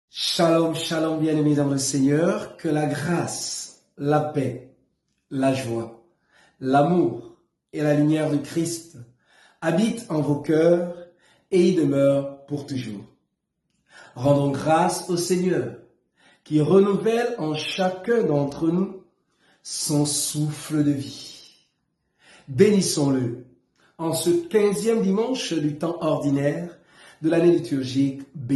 Shalom, shalom, bien-aimés dans le Seigneur, que la grâce, la paix, la joie, l'amour et la lumière de Christ habitent en vos cœurs et y demeurent pour toujours. Rendons grâce au Seigneur qui renouvelle en chacun d'entre nous son souffle de vie. Bénissons-le en ce 15e dimanche du temps ordinaire de l'année liturgique B.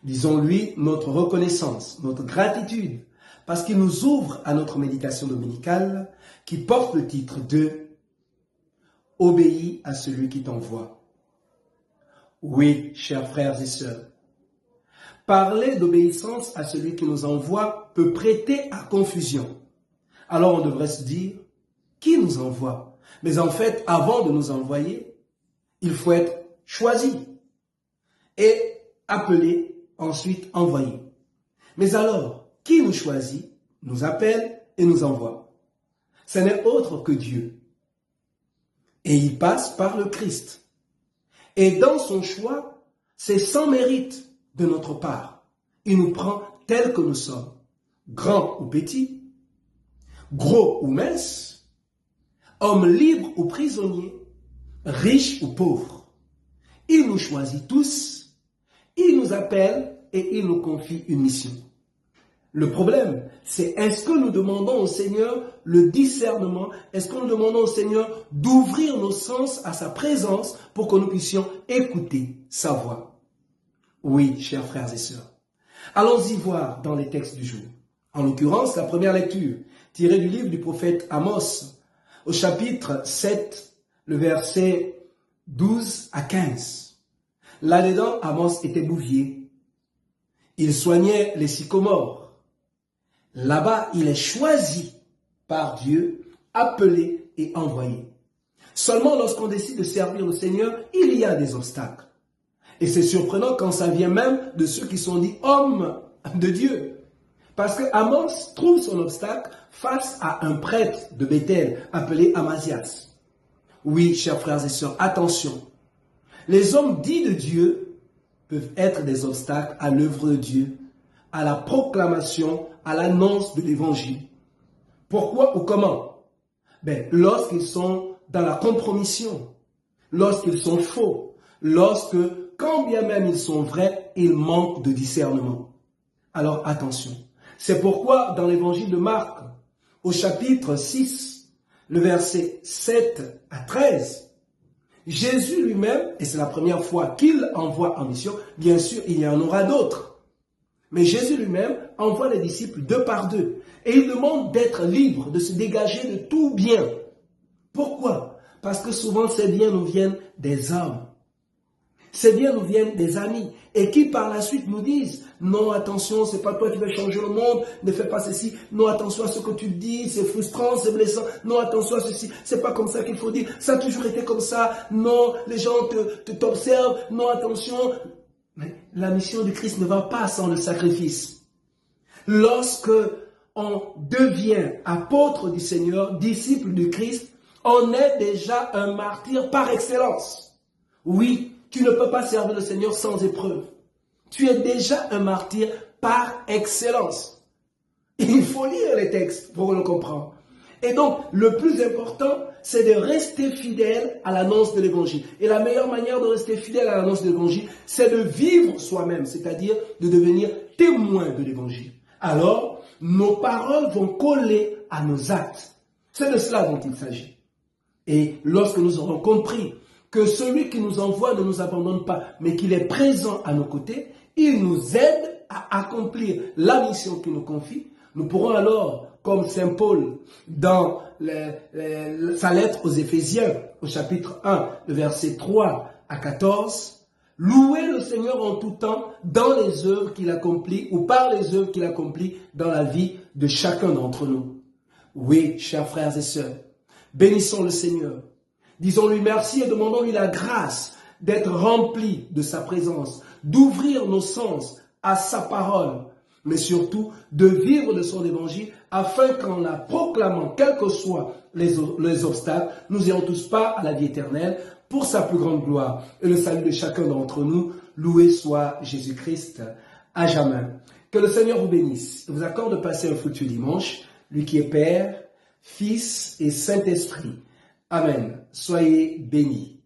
Disons-lui notre reconnaissance, notre gratitude, parce qu'il nous ouvre à notre méditation dominicale qui porte le titre de « Obéis à celui qui t'envoie ». Oui, chers frères et sœurs, parler d'obéissance à celui qui nous envoie peut prêter à confusion. Alors on devrait se dire « Qui nous envoie ?» Mais en fait, avant de nous envoyer, il faut être choisi et appelé, ensuite envoyé. Mais alors, qui nous choisit, nous appelle et nous envoie? Ce n'est autre que Dieu. Et il passe par le Christ. Et dans son choix, c'est sans mérite de notre part. Il nous prend tels que nous sommes, grands ou petits, gros ou minces, hommes libres ou prisonniers, riches ou pauvres. Il nous choisit tous. Il nous appelle et il nous confie une mission. Le problème, c'est est-ce que nous demandons au Seigneur le discernement? Est-ce que nous demandons au Seigneur d'ouvrir nos sens à sa présence pour que nous puissions écouter sa voix? Oui, chers frères et sœurs. Allons-y voir dans les textes du jour. En l'occurrence, la première lecture, tirée du livre du prophète Amos, au chapitre 7, le verset 12 à 15. Là-dedans, Amos était bouvier. Il soignait les sycomores. Là-bas, il est choisi par Dieu, appelé et envoyé. Seulement lorsqu'on décide de servir le Seigneur, il y a des obstacles. Et c'est surprenant quand ça vient même de ceux qui sont dits hommes de Dieu. Parce que Amos trouve son obstacle face à un prêtre de Bethel appelé Amazias. Oui, chers frères et sœurs, attention. Les hommes dits de Dieu peuvent être des obstacles à l'œuvre de Dieu, à la proclamation, à l'annonce de l'évangile. Pourquoi ou comment? Lorsqu'ils sont dans la compromission, lorsqu'ils sont faux, lorsque, quand bien même ils sont vrais, ils manquent de discernement. Alors attention. C'est pourquoi dans l'évangile de Marc, au chapitre 6, le verset 7 à 13, Jésus lui-même, et c'est la première fois qu'il envoie en mission, bien sûr, il y en aura d'autres. Mais Jésus lui-même envoie les disciples deux par deux. Et il demande d'être libre, de se dégager de tout bien. Pourquoi? Parce que souvent ces biens nous viennent des hommes. Ces biens nous viennent des amis. Et qui par la suite nous disent, non, attention, c'est pas toi qui vas changer le monde, ne fais pas ceci, non, attention à ce que tu dis, c'est frustrant, c'est blessant, non, attention à ceci, c'est pas comme ça qu'il faut dire, ça a toujours été comme ça, non, les gens t'observent, non, attention. Mais la mission du Christ ne va pas sans le sacrifice. Lorsque on devient apôtre du Seigneur, disciple du Christ, on est déjà un martyr par excellence. Oui, tu ne peux pas servir le Seigneur sans épreuve. Tu es déjà un martyr par excellence. Il faut lire les textes pour le comprendre. Et donc, le plus important, c'est de rester fidèle à l'annonce de l'Évangile. Et la meilleure manière de rester fidèle à l'annonce de l'Évangile, c'est de vivre soi-même, c'est-à-dire de devenir témoin de l'Évangile. Alors, nos paroles vont coller à nos actes. C'est de cela dont il s'agit. Et lorsque nous aurons compris que celui qui nous envoie ne nous abandonne pas, mais qu'il est présent à nos côtés, il nous aide à accomplir la mission qu'il nous confie. Nous pourrons alors, comme Saint Paul, dans sa lettre aux Éphésiens, au chapitre 1, le verset 3 à 14, louer le Seigneur en tout temps dans les œuvres qu'il accomplit ou par les œuvres qu'il accomplit dans la vie de chacun d'entre nous. Oui, chers frères et sœurs, bénissons le Seigneur. Disons-lui merci et demandons-lui la grâce d'être remplis de sa présence, d'ouvrir nos sens à sa parole, mais surtout de vivre de son évangile afin qu'en la proclamant, quels que soient les obstacles, nous n'ayons tous pas à la vie éternelle pour sa plus grande gloire et le salut de chacun d'entre nous. Loué soit Jésus-Christ. à jamais. Que le Seigneur vous bénisse et vous accorde de passer un fructueux dimanche, lui qui est Père, Fils et Saint-Esprit. Amen. Soyez bénis.